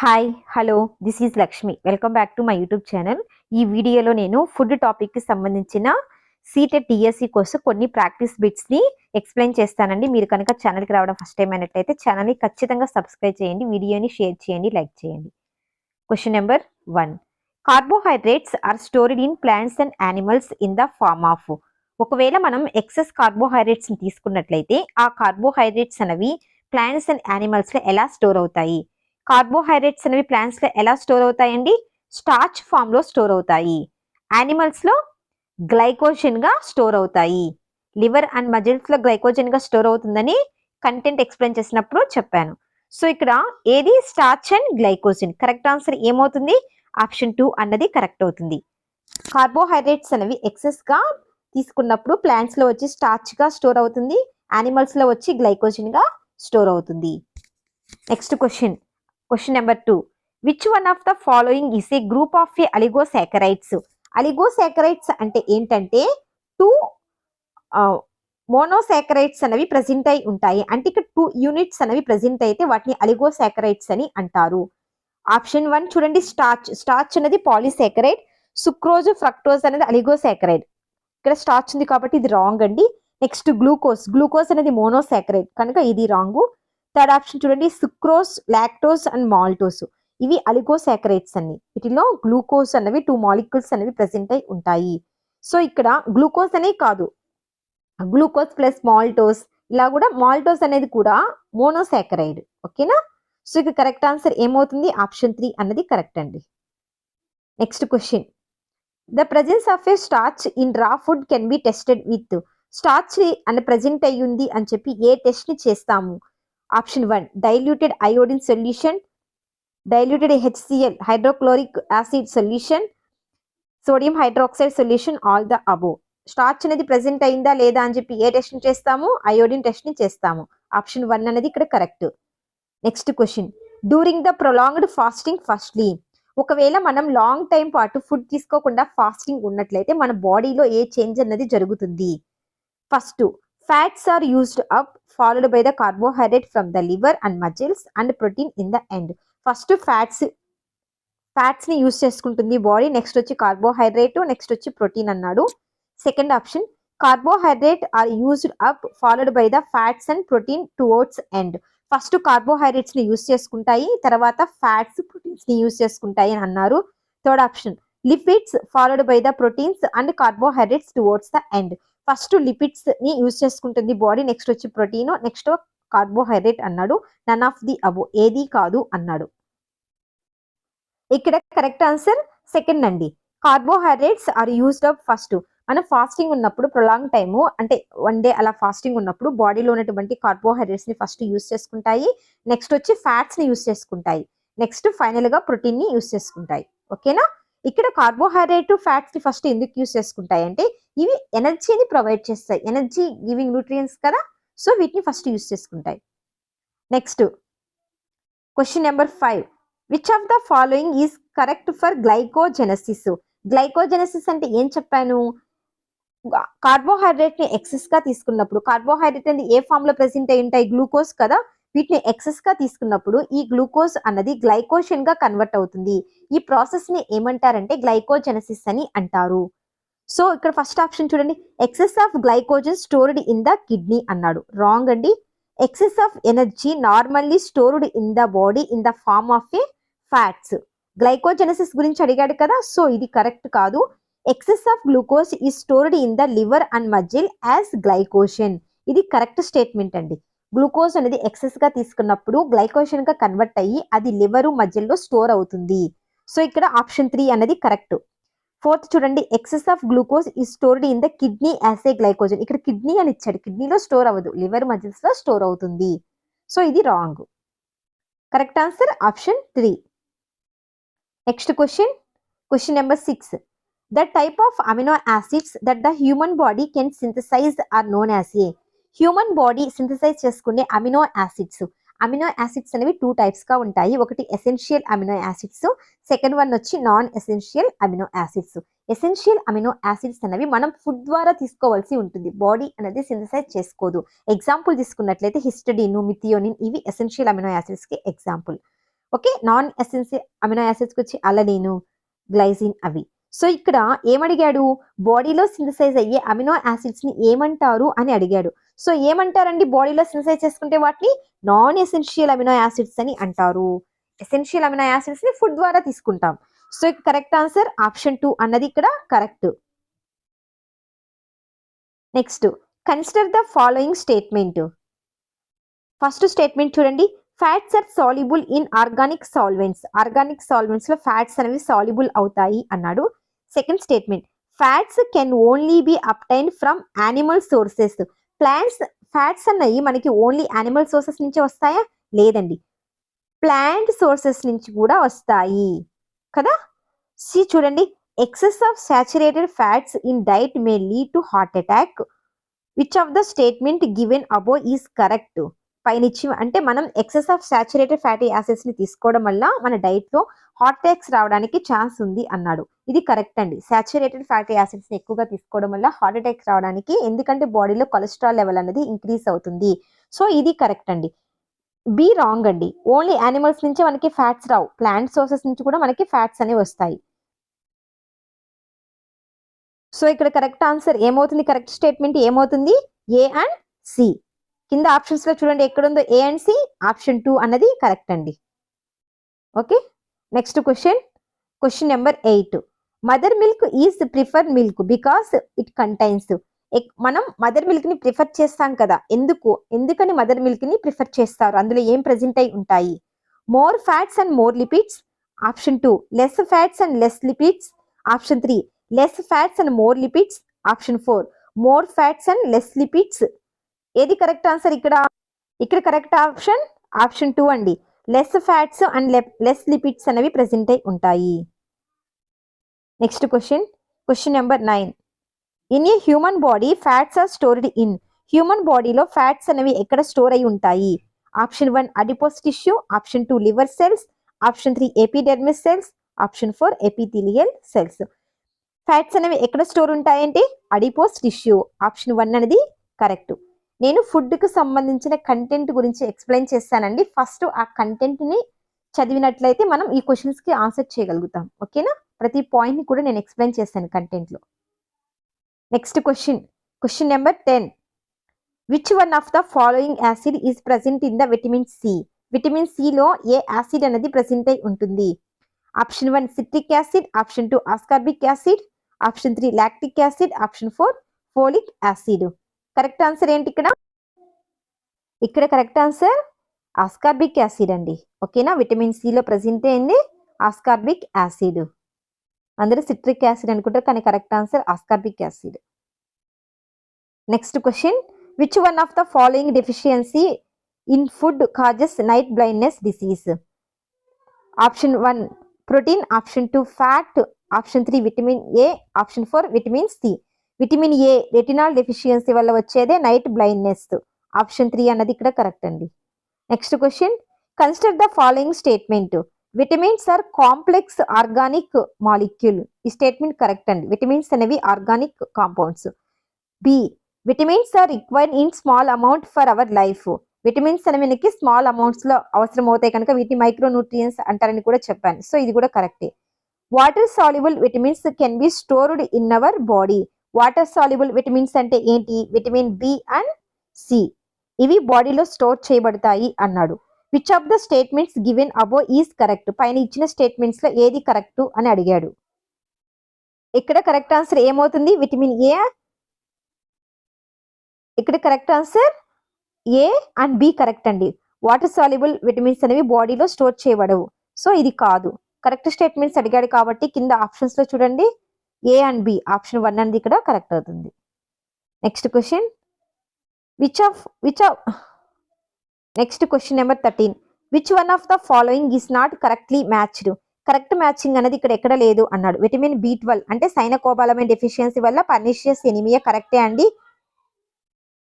Hi hello this is Lakshmi welcome back to my YouTube channel. ఈ వీడియోలో నేను food టాపిక్కి సంబంధించిన సీటెడ్ డిఎస్సి కోసం కొన్ని ప్రాక్టీస్ బిట్స్ని ఎక్స్ప్లెయిన్ చేస్తానండి. మీరు కనుక ఛానల్కి రావడం ఫస్ట్ టైం అయినట్లయితే ఛానల్ని ఖచ్చితంగా సబ్స్క్రైబ్ చేయండి, వీడియోని షేర్ చేయండి, లైక్ చేయండి. Question number 1. Carbohydrates are stored in plants and animals in the form of. ఒకవేళ మనం ఎక్సెస్ కార్బోహైడ్రేట్స్ని తీసుకున్నట్లయితే ఆ కార్బోహైడ్రేట్స్ అనేవి ప్లాంట్స్ అండ్ యానిమల్స్లో ఎలా స్టోర్ అవుతాయి? కార్బోహైడ్రేట్స్ అనేవి ప్లాంట్స్లో ఎలా స్టోర్ అవుతాయండి? స్టార్చ్ ఫామ్లో స్టోర్ అవుతాయి. యానిమల్స్లో గ్లైకోజన్గా స్టోర్ అవుతాయి. లివర్ అండ్ మజిల్స్లో గ్లైకోజన్గా స్టోర్ అవుతుందని కంటెంట్ ఎక్స్ప్లెయిన్ చేసినప్పుడు చెప్పాను. సో ఇక్కడ ఏది starch and glycogen? Correct answer ఏమవుతుంది? ఆప్షన్ 2 అన్నది కరెక్ట్ అవుతుంది. కార్బోహైడ్రేట్స్ అనేవి ఎక్సెస్గా తీసుకున్నప్పుడు ప్లాంట్స్లో వచ్చి స్టార్చ్గా స్టోర్ అవుతుంది, యానిమల్స్లో వచ్చి గ్లైకోజన్గా స్టోర్ అవుతుంది. Next question number 2. Which one of the following is a group of A oligosaccharides? Oligosaccharides అంటే ఏంటంటే 2 మోనోసాకరైడ్స్ అనేవి ప్రెసెంట్ అయి ఉంటాయి. అంటే ఇక్కడ 2 యూనిట్స్ అనేవి ప్రెసెంట్ అయితే వాటిని అలిగోసాకరైడ్స్ అని అంటారు. ఆప్షన్ 1 చూడండి, స్టార్చ్ అనేది పాలీసాకరైడ్, సుక్రోజ్ ఫ్రక్టోజ్ అనేది అలిగోసాకరైడ్. ఇక్కడ స్టార్చ్ ఉంది కాబట్టి ఇది రాంగ్ అండి. నెక్స్ట్ గ్లూకోజ్ అనేది మోనోసాకరైడ్ కనుక ఇది రాంగ్. థర్డ్ ఆప్షన్ చూడండి, సుక్రోజ్, లాక్టోజ్ అండ్ మాల్టోస్ ఇవి అలిగోసాకరైడ్స్ అన్ని. వీటిలో గ్లూకోజ్ అనేవి 2 మాలిక్యూల్స్ అనేవి ప్రెసెంట్ అయి ఉంటాయి. సో ఇక్కడ గ్లూకోజ్ అనే కాదు, గ్లూకోజ్ ప్లస్ మాల్టోస్, ఇలా కూడా మాల్టోస్ అనేది కూడా మోనోసాకరైడ్. ఓకేనా? సో ఇక కరెక్ట్ ఆన్సర్ ఏమవుతుంది? ఆప్షన్ 3 అన్నది కరెక్ట్ అండి. Next question, the presence of A starch in రా food can be tested with. Starch అని ప్రెజెంట్ అయ్యింది అని చెప్పి ఏ టెస్ట్ ని చేస్తాము? Option 1 diluted iodine solution, diluted HCl hydrochloric acid solution, sodium hydroxide solution, all the above. Starch అనేది present అయిందా లేదా అని చెప్పి ఏ టెస్ట్ ని చేస్తాము? అయోడిన్ టెస్ట్ ని చేస్తాము. ఆప్షన్ 1 అనేది ఇక్కడ correct. Next question, during the prolonged fasting firstly. ఒకవేళ మనం లాంగ్ టైం పాటు ఫుడ్ తీసుకోకుండా ఫాస్టింగ్ ఉన్నట్లయితే మన బాడీలో ఏ చేంజ్ అనేది జరుగుతుంది? First, fats are used up followed by the carbohydrate from the liver and muscles and protein in the end. First fats ని యూజ్ చేసుకుంటుంది బాడీ, నెక్స్ట్ వచ్చి కార్బోహైడ్రేట్, నెక్స్ట్ వచ్చి ప్రోటీన్ అన్నాడు. Second option, carbohydrate are used up followed by the fats and protein towards end. First carbohydrates ని use చేసుకుంటాయి, తర్వాత fats proteins ని use చేసుకుంటాయి అని అన్నారు. Third option, lipids followed by the proteins and carbohydrates towards the end. First lipids ని use చేసుకుంటుంది body, next వచ్చి ప్రోటీన్, నెక్స్ట్ కార్బోహైడ్రేట్ అన్నాడు. నన్ ఆఫ్ ది అబో, ఏది కాదు అన్నాడు. ఇక్కడ కరెక్ట్ ఆన్సర్ సెకండ్ అండి. Carbohydrates are used up first. మనం ఫాస్టింగ్ ఉన్నప్పుడు ప్రొలాంగ్ టైము అంటే 1 డే అలా ఫాస్టింగ్ ఉన్నప్పుడు బాడీలో ఉన్నటువంటి కార్బోహైడ్రేట్స్ ని ఫస్ట్ యూజ్ చేసుకుంటాయి, నెక్స్ట్ వచ్చి ఫ్యాట్స్ ని యూజ్ చేసుకుంటాయి, నెక్స్ట్ ఫైనల్ గా ప్రోటీన్ ని యూజ్ చేసుకుంటాయి. ఓకేనా? ఇక్కడ కార్బోహైడ్రేట్ ఫ్యాట్స్ ని ఫస్ట్ ఎందుకు యూజ్ చేసుకుంటాయి అంటే ఇవి ఎనర్జీని ప్రొవైడ్ చేస్తాయి, ఎనర్జీ గివింగ్ న్యూట్రియన్స్ కదా, సో వీటిని ఫస్ట్ యూజ్ చేసుకుంటాయి. Next question number 5. Which of the following is correct for glycogenesis? Glycogenesis అంటే ఏం చెప్పాను? కార్బోహైడ్రేట్ ని ఎక్సెస్ గా తీసుకున్నప్పుడు, కార్బోహైడ్రేట్ అనేది ఏ ఫామ్ లో ప్రెసెంట్ అయి ఉంటాయి? గ్లూకోజ్ కదా. వీటిని ఎక్సెస్ గా తీసుకున్నప్పుడు ఈ గ్లూకోజ్ అన్నది గ్లైకోజన్ గా కన్వర్ట్ అవుతుంది. ఈ ప్రాసెస్ ని ఏమంటారంటే గ్లైకోజెనసిస్ అని అంటారు. సో ఇక్కడ ఫస్ట్ ఆప్షన్ చూడండి, excess of glycogen stored in the kidney అన్నాడు. రాంగ్ అండి. Excess of energy normally stored in the body in the form of a fats. Glycogenesis గురించి అడిగాడు కదా, సో ఇది కరెక్ట్ కాదు. Excess of glucose is stored in the liver and muscle as glycogen. ఇది correct statement అండి. Glucose అనేది excess గా తీసుకున్నప్పుడు గ్లైకోజన్ గా కన్వర్ట్ అయ్యి అది లివర్ మజిల్లో స్టోర్ అవుతుంది. సో ఇక్కడ ఆప్షన్ 3 అనేది కరెక్ట్. ఫోర్త్ చూడండి, excess of glucose is stored in the kidney as a glycogen. ఇక్కడ కిడ్నీ అని ఇచ్చాడు, కిడ్నీలో స్టోర్ అవ్వదు, లివర్ మజిల్స్ లో స్టోర్ అవుతుంది. సో ఇది wrong. Correct answer option 3. Next question number 6. The type of amino acids that the human body can synthesize are known as a. Human body synthesize చేసుకునే amino acids. Amino acids అనేవి 2 types గా ఉంటాయి. ఒకటి essential amino acids, second one వచ్చి non essential amino acids. Essential amino acids అనేవి మనం food ద్వారా తీసుకోవాల్సి ఉంటుంది, బాడీ అనేది సింథసైజ్ చేసుకోదు. ఎగ్జాంపుల్ తీసుకున్నట్లయితే హిస్టడిన్, మిథియోనిన్ ఇవి ఎసెన్షియల్ అమినో యాసిడ్స్ కి example. Okay, non essential amino యాసిడ్స్కి వచ్చి అలనీను, గ్లైసిన్ అవి. సో ఇక్కడ ఏమడిగాడు, బాడీలో సింథసైజ్ అయ్యే అమినో యాసిడ్స్ ని ఏమంటారు అని అడిగాడు. సో ఏమంటారండి, బాడీలో సింథసైజ్ చేసుకుంటే వాటిని నాన్ ఎసెన్షియల్ అమినో యాసిడ్స్ అని అంటారు. ఎసెన్షియల్ అమినో యాసిడ్స్ ని ఫుడ్ ద్వారా తీసుకుంటాం. సో కరెక్ట్ ఆన్సర్ ఆప్షన్ 2 అన్నది ఇక్కడ correct. Next, consider the following statement. First statement చూడండి, fats are soluble in organic solvents. Organic solvents లో ఫ్యాట్స్ అనేవి సాల్యుబుల్ అవుతాయి అన్నాడు. Second statement, fats can only be obtained from animal sources. Plants fats అన్నవి మనకి only animal sources నుంచి వస్తాయా? లేదండి, ప్లాంట్ సోర్సెస్ నుంచి కూడా వస్తాయి కదా. సి చూడండి, excess of saturated fats in diet may lead to heart attack. Which of the statement given above is correct. పైనిచ్చి అంటే మనం excess of saturated fatty acids ని తీసుకోవడం వల్ల మన డైట్ లో హార్ట్ అటాక్స్ రావడానికి ఛాన్స్ ఉంది అన్నాడు. ఇది కరెక్ట్ అండి. సాచురేటెడ్ ఫ్యాటీ యాసిడ్స్ ని ఎక్కువగా తీసుకోవడం వల్ల హార్ట్ అటాక్స్ రావడానికి, ఎందుకంటే బాడీలో కొలెస్ట్రాల్ లెవెల్ అనేది ఇంక్రీస్ అవుతుంది. సో ఇది కరెక్ట్ అండి. బి రాంగ్ అండి. ఓన్లీ యానిమల్స్ నుంచి మనకి ఫ్యాట్స్ రావు, ప్లాంట్ సోర్సెస్ నుంచి కూడా మనకి ఫ్యాట్స్ అనేవి వస్తాయి. సో ఇక్కడ కరెక్ట్ ఆన్సర్ ఏమవుతుంది, కరెక్ట్ స్టేట్మెంట్ ఏమవుతుంది, ఏ అండ్ సి. కింద ఆప్షన్స్ లో చూడండి ఎక్కడుందో ఏ అండ్ సి, ఆప్షన్ 2 అన్నది కరెక్ట్ అండి. Okay, next question number 8. Mother milk is preferred milk because it contains. మనం మదర్ మిల్క్ ని ప్రిఫర్ చేస్తాం కదా, ఎందుకని మదర్ మిల్క్ ని ప్రిఫర్ చేస్తారు, అందులో ఏం ప్రెజెంట్ అయి ఉంటాయి? More fats and more lipids, option 2 less fats and less lipids, option 3 less fats and more lipids, option 4 more fats and less lipids. ఏది కరెక్ట్ ఆన్సర్ ఇక్కడ కరెక్ట్ ఆప్షన్ 2 అండి. Less fats and less lipids అనేవి present అయి ఉంటాయి. Next question number 9. In a human body fats are stored in. Human బాడీలో fats అనేవి ఎక్కడ store అయి ఉంటాయి? Option 1 adipose tissue, option 2 liver cells, option 3 epidermis cells, option 4 epithelial cells. Fats అనేవి ఎక్కడ స్టోర్ ఉంటాయంటే అడిపోస్ టిష్యూ, ఆప్షన్ 1 అనేది correct. నేను ఫుడ్ కు సంబంధించిన కంటెంట్ గురించి ఎక్స్ప్లెయిన్ చేస్తానండి. ఫస్ట్ ఆ కంటెంట్ ని చదివినట్లయితే మనం ఈ క్వశ్చన్స్ కి ఆన్సర్ చేయగలుగుతాం. ఓకేనా, ప్రతి పాయింట్ ని కూడా నేను ఎక్స్ప్లెయిన్ చేస్తాను కంటెంట్ లో. Next question number 10. Which one of the following acid is present in the vitamin C. Vitamin C లో ఏ యాసిడ్ అనేది ప్రెసెంట్ అయి ఉంటుంది? Option 1 citric acid, option 2 ascorbic acid, option 3 lactic acid, option 4 folic acid. Correct answer ఏంటి ఇక్కడ correct answer ascorbic acid అండి. ఓకేనా, vitamin C లో ప్రెసెంట్ అయింది ఆస్కార్బిక్ యాసిడ్. అందరూ సిట్రిక్ యాసిడ్ అనుకుంటారు, కానీ correct answer ascorbic acid. Next question, which one of the following deficiency in food causes night blindness disease? Option 1 protein, option 2 fat, option 3 vitamin A, option 4 vitamin C. Vitamin A retinol deficiency వల్ల వచ్చేదే night blindness. Option 3 అన్నది ఇక్కడ correct అండి. Next question, consider the following statement. Vitamins are complex organic molecule. ఈ statement correct అండి. Vitamins అనేవి organic compounds. B vitamins are required in small amount for our life. Vitamins అనేవి మనకి small amounts లో అవసరం అవుతాయి కనుక వీటిని మైక్రోన్యూట్రియన్స్ అంటారని కూడా చెప్పాను. సో ఇది కూడా కరెక్టే. Water soluble vitamins can be stored in our body. Water soluble vitamins అంటే ఏంటి? Vitamin B and C. ఇవి బాడీలో స్టోర్ చేయబడతాయి అన్నాడు. Which of the statements given above is correct. పైన ఇచ్చిన స్టేట్మెంట్స్ లో ఏది కరెక్ట్ అని అడిగాడు. ఇక్కడ కరెక్ట్ ఆన్సర్ ఏమవుతుంది? Vitamin A. ఇక్కడ correct answer A and B correct అండి. వాటర్ సాల్యుబుల్ విటమిన్స్ అనేవి బాడీలో స్టోర్ చేయబడవు. సో ఇది కాదు. కరెక్ట్ స్టేట్మెంట్స్ అడిగాడు కాబట్టి కింద ఆప్షన్స్ లో చూడండి ఏ అండ్ బి, ఆప్షన్ 1 అనేది ఇక్కడ కరెక్ట్ అవుతుంది. Next question, next question number 13. Which one of the following is not correctly matched. Correct matching అనేది ఇక్కడ ఎక్కడ లేదు అన్నాడు. విటమిన్ B12 అంటే సైనకోబాలమైన్ డెఫిషియన్సీ వల్ల పర్నిషియస్ ఎనిమియా కరెక్టే అండి.